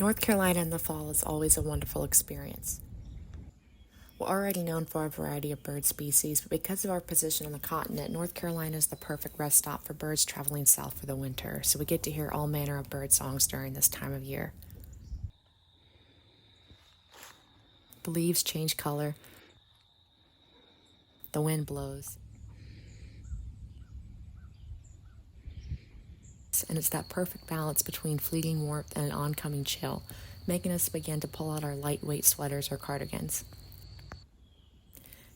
North Carolina in the fall is always a wonderful experience. We're already known for a variety of bird species, but because of our position on the continent, North Carolina is the perfect rest stop for birds traveling south for the winter, so we get to hear all manner of bird songs during this time of year. The leaves change color, the wind blows, and it's that perfect balance between fleeting warmth and an oncoming chill, making us begin to pull out our lightweight sweaters or cardigans.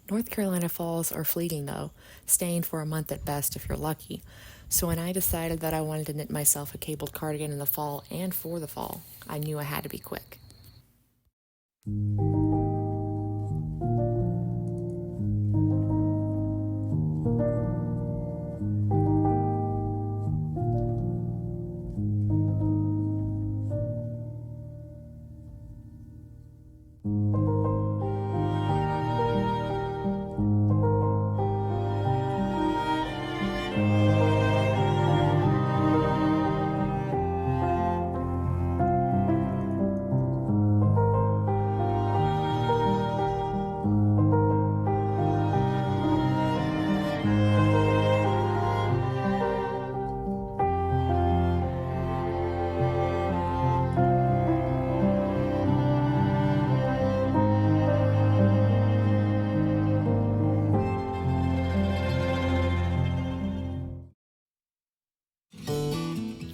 North Carolina falls are fleeting though, staying for a month at best if you're lucky. So when I decided that I wanted to knit myself a cabled cardigan in the fall and for the fall, I knew I had to be quick.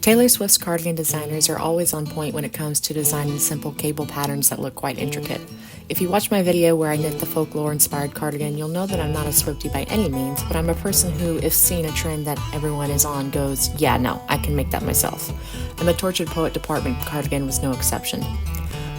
Taylor Swift's cardigan designers are always on point when it comes to designing simple cable patterns that look quite intricate. If you watch my video where I knit the folklore-inspired cardigan, you'll know that I'm not a Swiftie by any means, but I'm a person who, if seeing a trend that everyone is on, goes, yeah, no, I can make that myself. And the Tortured Poet department cardigan was no exception.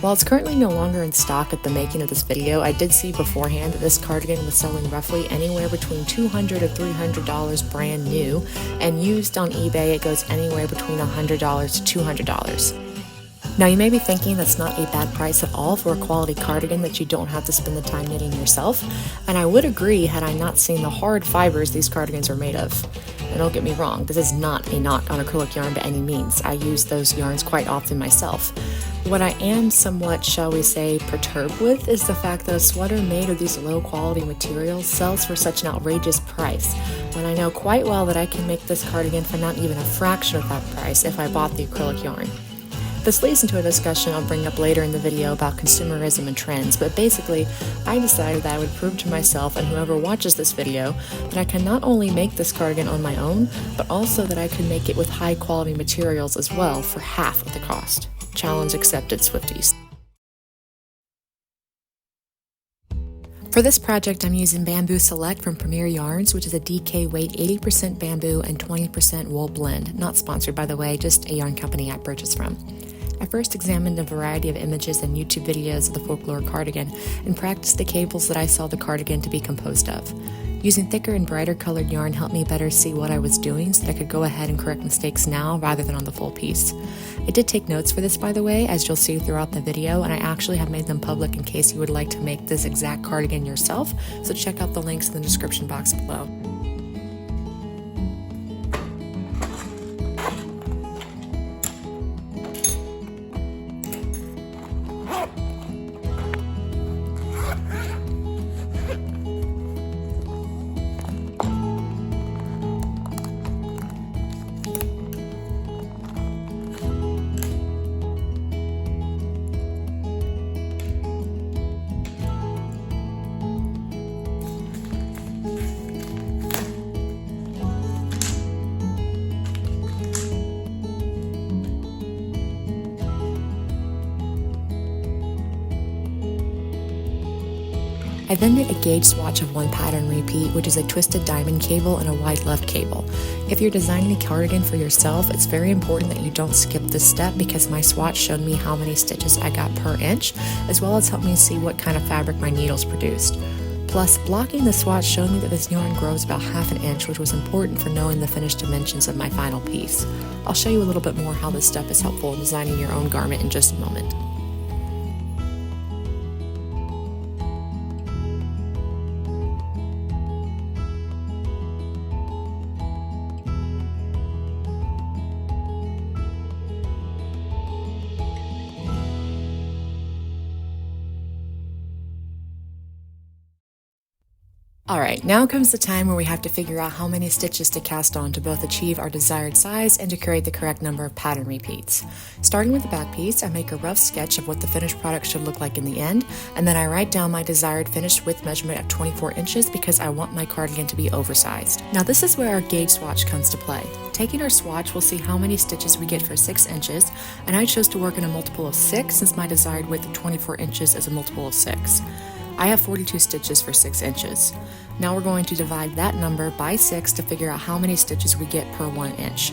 While it's currently no longer in stock at the making of this video, I did see beforehand that this cardigan was selling roughly anywhere between $200 to $300 brand new, and used on eBay it goes anywhere between $100 to $200. Now you may be thinking that's not a bad price at all for a quality cardigan that you don't have to spend the time knitting yourself, and I would agree had I not seen the hard fibers these cardigans are made of. And don't get me wrong, this is not a knot on acrylic yarn by any means. I use those yarns quite often myself. What I am somewhat, shall we say, perturbed with is the fact that a sweater made of these low quality materials sells for such an outrageous price, when I know quite well that I can make this cardigan for not even a fraction of that price if I bought the acrylic yarn. This leads into a discussion I'll bring up later in the video about consumerism and trends, but basically, I decided that I would prove to myself and whoever watches this video that I can not only make this cardigan on my own, but also that I can make it with high quality materials as well for half of the cost. Challenge accepted, Swifties. For this project, I'm using Bamboo Select from Premier Yarns, which is a DK weight 80% bamboo and 20% wool blend. Not sponsored, by the way, just a yarn company I purchased from. I first examined a variety of images and YouTube videos of the folklore cardigan and practiced the cables that I saw the cardigan to be composed of. Using thicker and brighter colored yarn helped me better see what I was doing so that I could go ahead and correct mistakes now rather than on the full piece. I did take notes for this, by the way, as you'll see throughout the video, and I actually have made them public in case you would like to make this exact cardigan yourself, so check out the links in the description box below. I then knit a gauge swatch of one pattern repeat, which is a twisted diamond cable and a wide left cable. If you're designing a cardigan for yourself, it's very important that you don't skip this step because my swatch showed me how many stitches I got per inch, as well as helped me see what kind of fabric my needles produced. Plus, blocking the swatch showed me that this yarn grows about ½ an inch, which was important for knowing the finished dimensions of my final piece. I'll show you a little bit more how this step is helpful in designing your own garment in just a moment. Alright, now comes the time where we have to figure out how many stitches to cast on to both achieve our desired size and to create the correct number of pattern repeats. Starting with the back piece, I make a rough sketch of what the finished product should look like in the end, and then I write down my desired finished width measurement of 24 inches because I want my cardigan to be oversized. Now this is where our gauge swatch comes to play. Taking our swatch, we'll see how many stitches we get for 6 inches, and I chose to work in a multiple of 6 since my desired width of 24 inches is a multiple of 6. I have 42 stitches for 6 inches. Now we're going to divide that number by 6 to figure out how many stitches we get per 1 inch.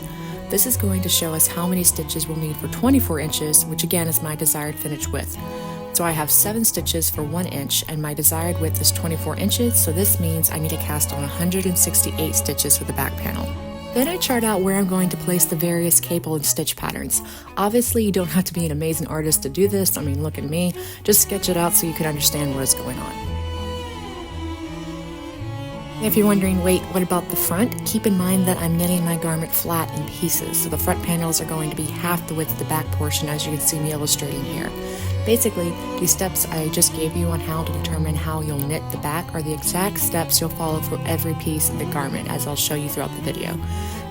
This is going to show us how many stitches we'll need for 24 inches, which again is my desired finished width. So I have 7 stitches for 1 inch and my desired width is 24 inches, so this means I need to cast on 168 stitches for the back panel. Then I chart out where I'm going to place the various cable and stitch patterns. Obviously, you don't have to be an amazing artist to do this. I mean, look at me. Just sketch it out so you can understand what is going on. If you're wondering, wait, what about the front? Keep in mind that I'm knitting my garment flat in pieces, so the front panels are going to be half the width of the back portion, as you can see me illustrating here. Basically, these steps I just gave you on how to determine how you'll knit the back are the exact steps you'll follow for every piece of the garment, as I'll show you throughout the video.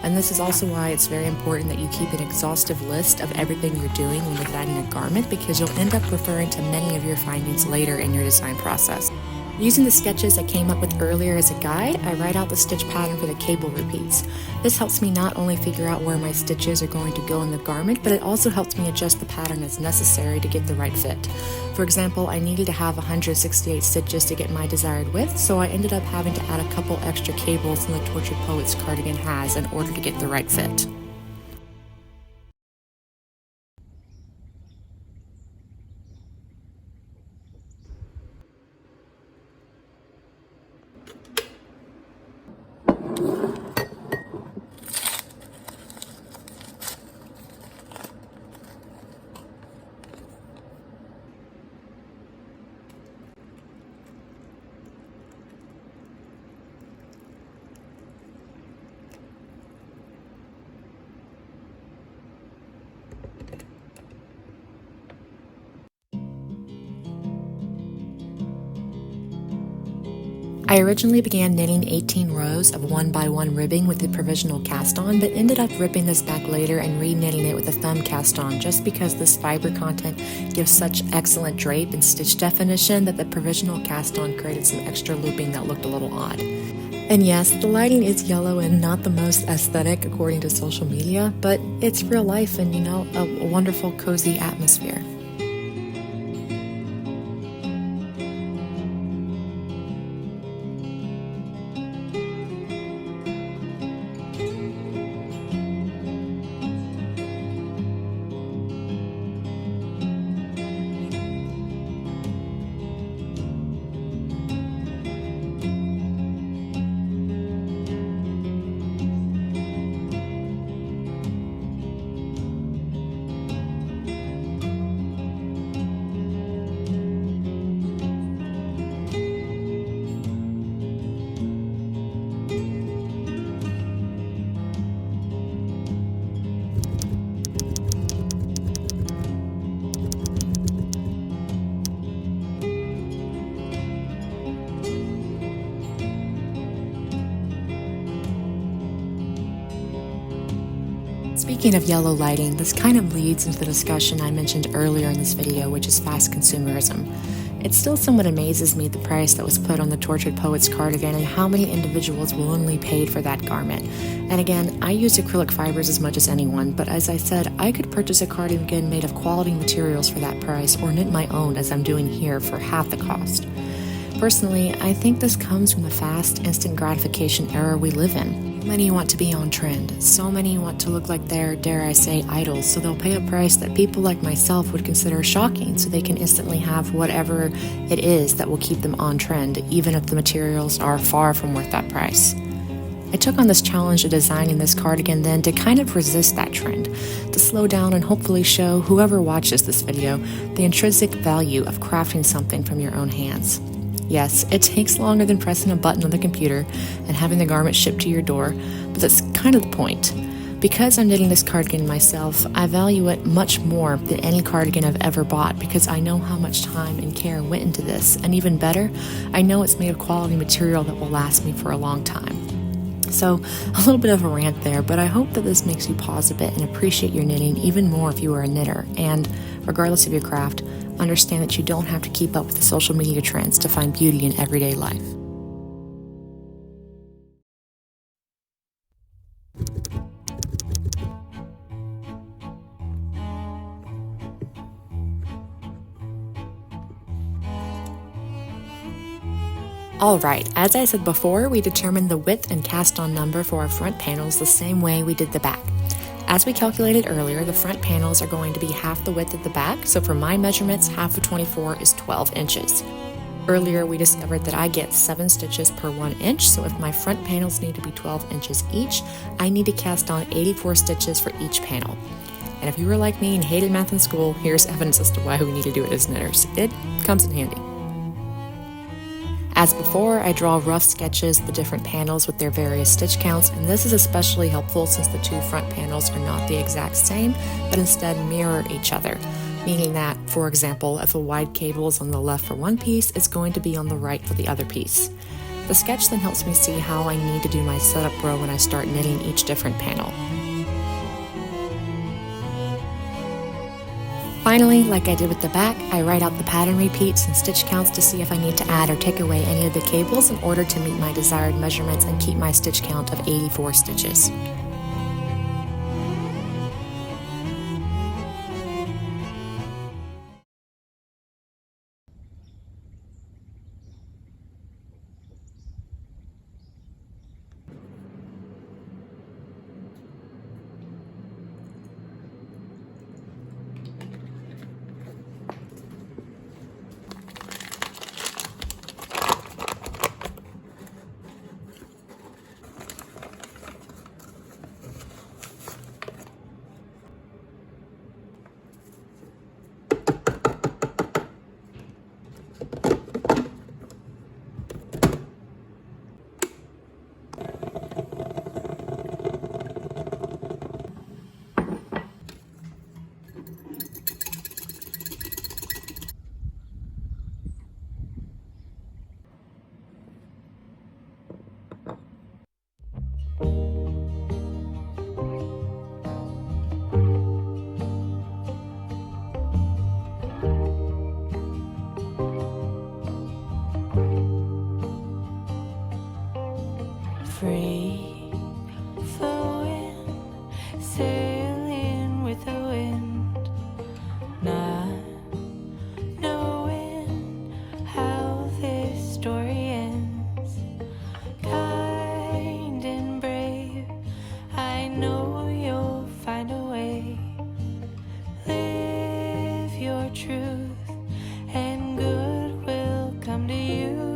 And this is also why it's very important that you keep an exhaustive list of everything you're doing when designing a garment, because you'll end up referring to many of your findings later in your design process. Using the sketches I came up with earlier as a guide, I write out the stitch pattern for the cable repeats. This helps me not only figure out where my stitches are going to go in the garment, but it also helps me adjust the pattern as necessary to get the right fit. For example, I needed to have 168 stitches to get my desired width, so I ended up having to add a couple extra cables than the Tortured Poets cardigan has in order to get the right fit. I originally began knitting 18 rows of 1x1 ribbing with the provisional cast on, but ended up ripping this back later and re-knitting it with a thumb cast on just because this fiber content gives such excellent drape and stitch definition that the provisional cast on created some extra looping that looked a little odd. And yes, the lighting is yellow and not the most aesthetic according to social media, but it's real life and, you know, a wonderful cozy atmosphere. Speaking of yellow lighting, this kind of leads into the discussion I mentioned earlier in this video, which is fast consumerism. It still somewhat amazes me the price that was put on the Tortured Poets cardigan and how many individuals willingly paid for that garment. And again, I use acrylic fibers as much as anyone, but as I said, I could purchase a cardigan made of quality materials for that price or knit my own as I'm doing here for half the cost. Personally, I think this comes from the fast, instant gratification era we live in. Many want to be on trend. So many want to look like their, dare I say, idols, so they'll pay a price that people like myself would consider shocking so they can instantly have whatever it is that will keep them on trend, even if the materials are far from worth that price. I took on this challenge of designing this cardigan then to kind of resist that trend, to slow down and hopefully show whoever watches this video the intrinsic value of crafting something from your own hands. Yes, it takes longer than pressing a button on the computer and having the garment shipped to your door, but that's kind of the point. Because I'm knitting this cardigan myself, I value it much more than any cardigan I've ever bought because I know how much time and care went into this, and even better, I know it's made of quality material that will last me for a long time. So, a little bit of a rant there, but I hope that this makes you pause a bit and appreciate your knitting even more if you are a knitter, and, regardless of your craft, understand that you don't have to keep up with the social media trends to find beauty in everyday life. Alright, as I said before, we determined the width and cast-on number for our front panels the same way we did the back. As we calculated earlier, the front panels are going to be half the width of the back, so for my measurements, half of 24 is 12 inches. Earlier, we discovered that I get 7 stitches per 1 inch, so if my front panels need to be 12 inches each, I need to cast on 84 stitches for each panel. And if you were like me and hated math in school, here's evidence as to why we need to do it as knitters. It comes in handy. As before, I draw rough sketches of the different panels with their various stitch counts, and this is especially helpful since the two front panels are not the exact same, but instead mirror each other, meaning that, for example, if a wide cable is on the left for one piece, it's going to be on the right for the other piece. The sketch then helps me see how I need to do my setup row when I start knitting each different panel. Finally, like I did with the back, I write out the pattern repeats and stitch counts to see if I need to add or take away any of the cables in order to meet my desired measurements and keep my stitch count of 84 stitches. Free flowing, sailing with the wind, not knowing how this story ends. Kind and brave, I know you'll find a way. Live your truth and good will come to you.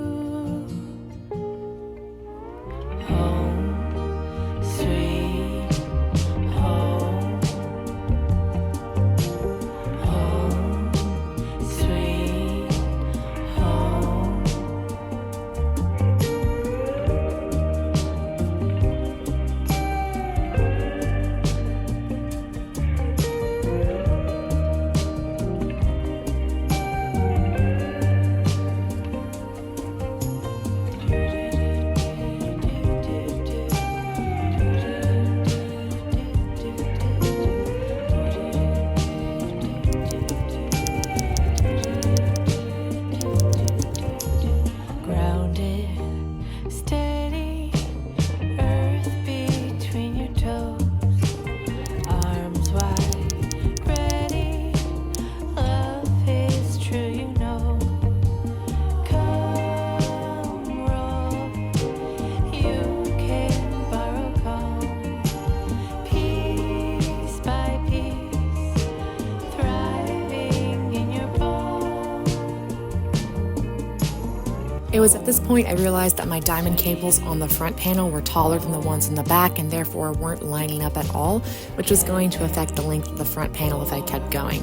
It was at this point I realized that my diamond cables on the front panel were taller than the ones in the back and therefore weren't lining up at all, which was going to affect the length of the front panel if I kept going.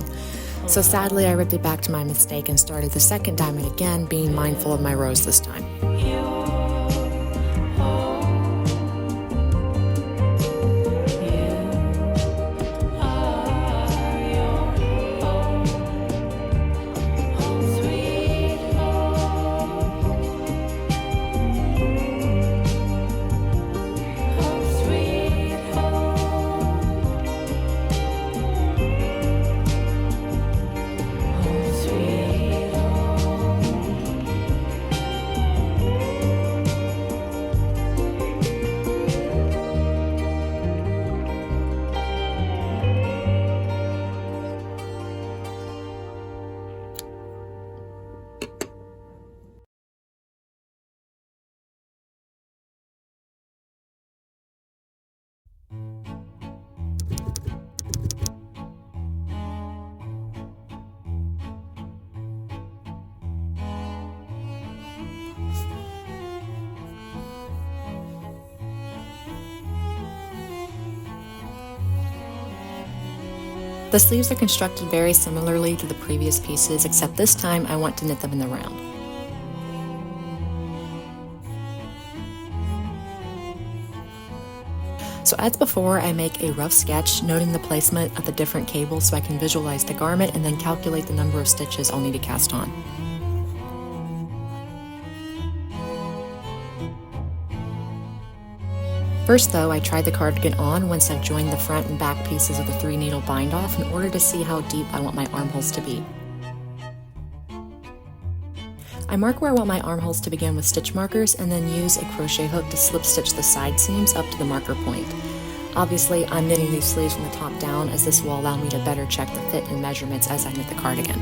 So sadly, I ripped it back to my mistake and started the second diamond again, being mindful of my rows this time. You The sleeves are constructed very similarly to the previous pieces, except this time I want to knit them in the round. So as before, I make a rough sketch, noting the placement of the different cables so I can visualize the garment and then calculate the number of stitches I'll need to cast on. First though, I tried the cardigan on once I've joined the front and back pieces of the 3-needle bind off in order to see how deep I want my armholes to be. I mark where I want my armholes to begin with stitch markers and then use a crochet hook to slip stitch the side seams up to the marker point. Obviously, I'm knitting these sleeves from the top down as this will allow me to better check the fit and measurements as I knit the cardigan.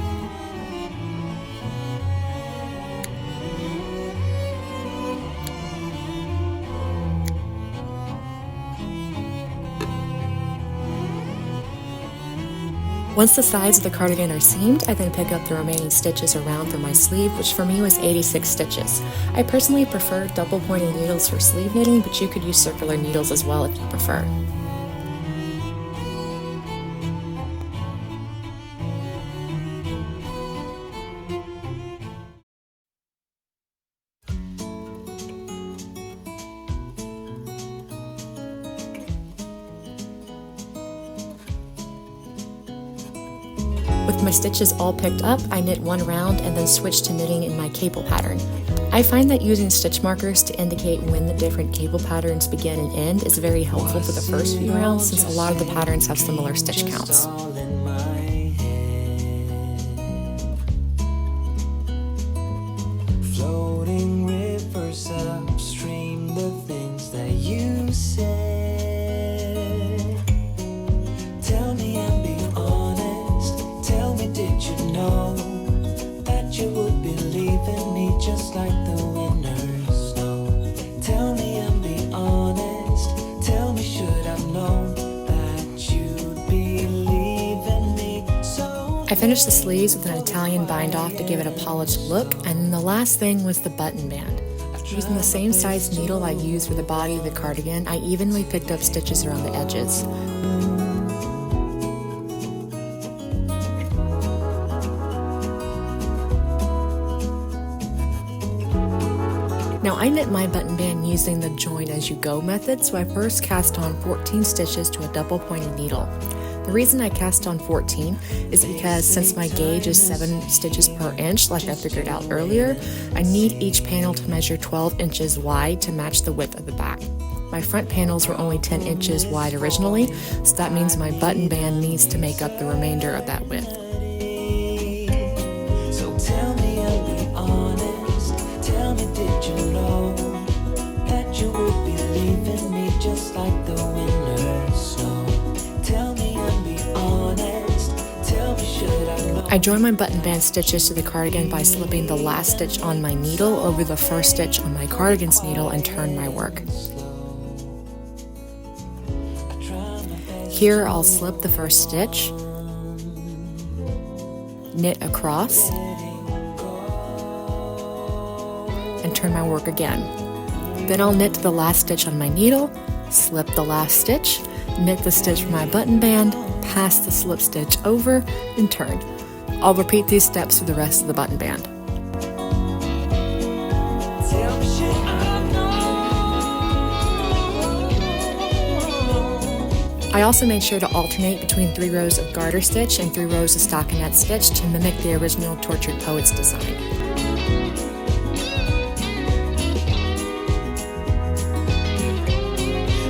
Once the sides of the cardigan are seamed, I then pick up the remaining stitches around for my sleeve, which for me was 86 stitches. I personally prefer double pointed needles for sleeve knitting, but you could use circular needles as well if you prefer. With my stitches all picked up, I knit one round and then switch to knitting in my cable pattern. I find that using stitch markers to indicate when the different cable patterns begin and end is very helpful for the first few rounds, since a lot of the patterns have similar stitch counts. Floating rivers upstream, the things that you say. Tell me and be honest. Tell me, did you know that you would believe in me just like the winter's snow? Tell me and be honest. Tell me, should I've known that you'd believe in me? So I finished the sleeves with an Italian bind off to give it a polished look, and then the last thing was the button band. Using the same size needle I used for the body of the cardigan, I evenly picked up stitches around the edges. Now I knit my button band using the join as you go method, so I first cast on 14 stitches to a double pointed needle. The reason I cast on 14 is because since my gauge is 7 stitches per inch, like I figured out earlier, I need each panel to measure 12 inches wide to match the width of the back. My front panels were only 10 inches wide originally, so that means my button band needs to make up the remainder of that width. So tell me and be honest. Tell me, did you know that you would believe in me just like the winter snow? Tell me and be honest. Tell me, should I know? I joined my button band stitches to the cardigan by slipping the last stitch on my needle over the first stitch on my cardigan's needle and turned my work. Here I'll slip the first stitch, knit across, and turn my work again. Then I'll knit to the last stitch on my needle, slip the last stitch, knit the stitch for my button band, pass the slip stitch over, and turn. I'll repeat these steps for the rest of the button band. Tell me, should I know? I also made sure to alternate between 3 rows of garter stitch and 3 rows of stockinette stitch to mimic the original Tortured Poets design.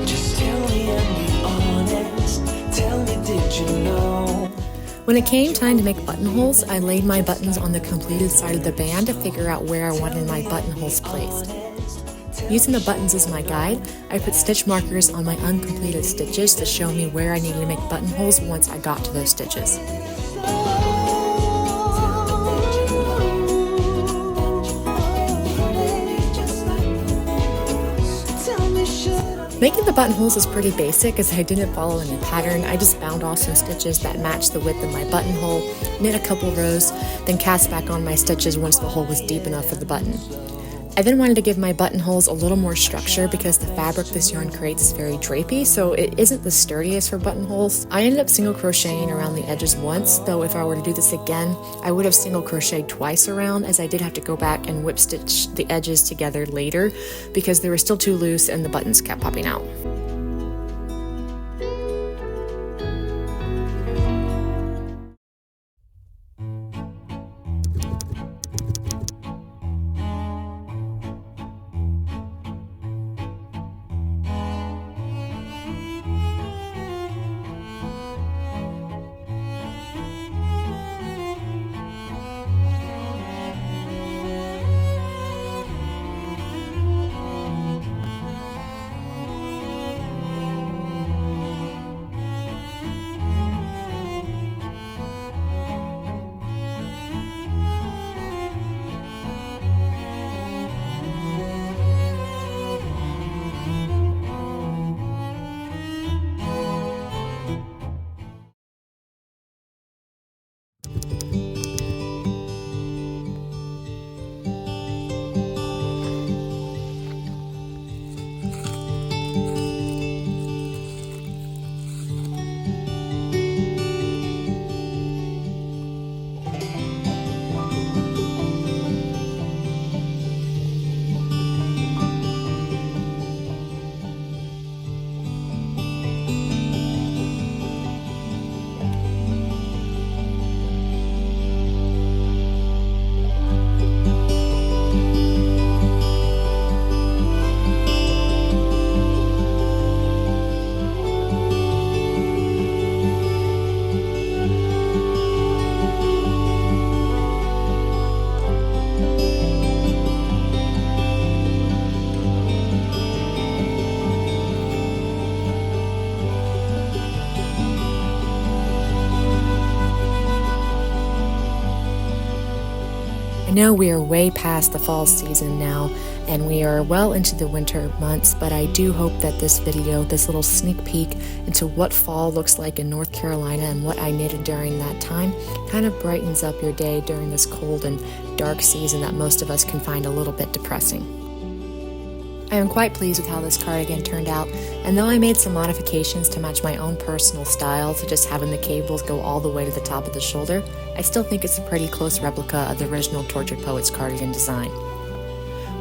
Just tell me and be honest. Tell me, did you know? When it came time to make buttonholes, I laid my buttons on the completed side of the band to figure out where I wanted my buttonholes placed. Using the buttons as my guide, I put stitch markers on my uncompleted stitches to show me where I needed to make buttonholes once I got to those stitches. Making the buttonholes is pretty basic as I didn't follow any pattern. I just bound off some stitches that matched the width of my buttonhole, knit a couple rows, then cast back on my stitches once the hole was deep enough for the button. I then wanted to give my buttonholes a little more structure because the fabric this yarn creates is very drapey, so it isn't the sturdiest for buttonholes. I ended up single crocheting around the edges once, though if I were to do this again, I would have single crocheted twice around, as I did have to go back and whip stitch the edges together later because they were still too loose and the buttons kept popping out. I know we are way past the fall season now, and we are well into the winter months, but I do hope that this video, this little sneak peek into what fall looks like in North Carolina and what I knitted during that time, kind of brightens up your day during this cold and dark season that most of us can find a little bit depressing. I am quite pleased with how this cardigan turned out, and though I made some modifications to match my own personal style, such as having the cables go all the way to the top of the shoulder, I still think it's a pretty close replica of the original Tortured Poets cardigan design.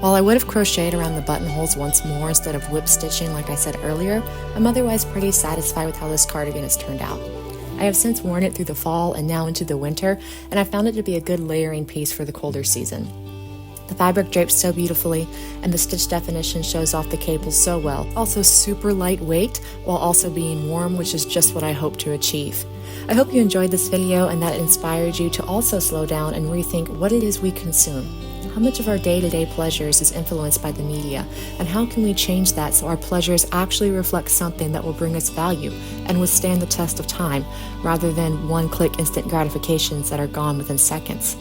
While I would have crocheted around the buttonholes once more instead of whip stitching like I said earlier, I'm otherwise pretty satisfied with how this cardigan has turned out. I have since worn it through the fall and now into the winter, and I found it to be a good layering piece for the colder season. The fabric drapes so beautifully, and the stitch definition shows off the cables so well. Also super lightweight, while also being warm, which is just what I hope to achieve. I hope you enjoyed this video and that it inspired you to also slow down and rethink what it is we consume. How much of our day-to-day pleasures is influenced by the media, and how can we change that so our pleasures actually reflect something that will bring us value and withstand the test of time, rather than one-click instant gratifications that are gone within seconds.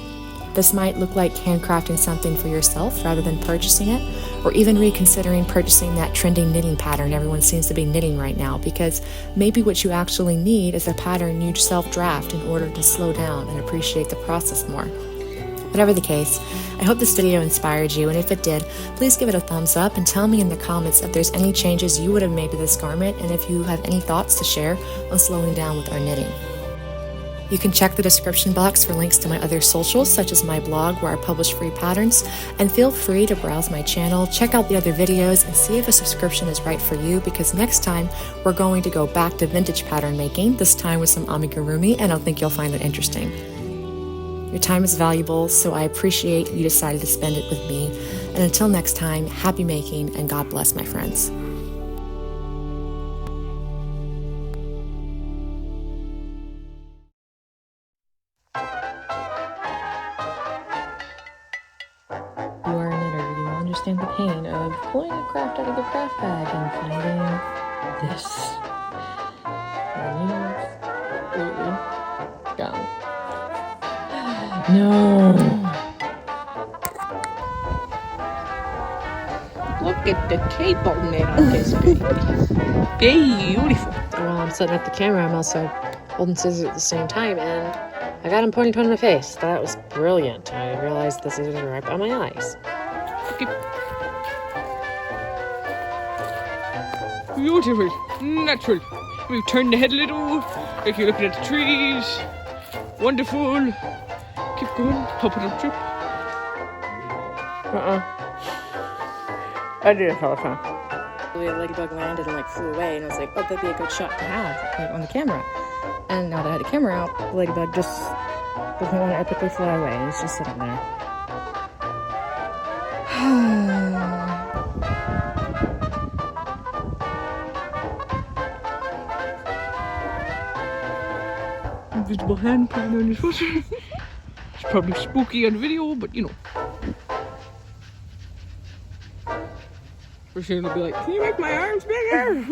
This might look like handcrafting something for yourself rather than purchasing it, or even reconsidering purchasing that trending knitting pattern everyone seems to be knitting right now, because maybe what you actually need is a pattern you self-draft in order to slow down and appreciate the process more. Whatever the case, I hope this video inspired you, and if it did, please give it a thumbs up and tell me in the comments if there's any changes you would have made to this garment, and if you have any thoughts to share on slowing down with our knitting. You can check the description box for links to my other socials, such as my blog where I publish free patterns, and feel free to browse my channel, check out the other videos, and see if a subscription is right for you, because next time we're going to go back to vintage pattern making, this time with some amigurumi, and I think you'll find it interesting. Your time is valuable, so I appreciate you decided to spend it with me, and until next time, happy making, and God bless, my friends. You are a knitter, you understand the pain of pulling a craft out of the craft bag and finding this. Gone. No! Look at the cable knit on this baby. Beautiful. While I'm setting up the camera, I'm also holding scissors at the same time, and I got them pointing toward my face. That was brilliant. I realized the scissors were right by my eyes. Okay. Beautiful, natural. We've turned the head a little, like you're looking at the trees. Wonderful. Keep going, hop it up, trip. I do this all the time. The ladybug landed and like flew away, and I was like, oh, that'd be a good shot to have like, on the camera. And now that I had the camera out, the ladybug just doesn't want to epically fly away. It's just sitting there. Invisible hand pulling on his foot. It's probably spooky on video, but you know. For sure, it'll be like, can you make my arms bigger?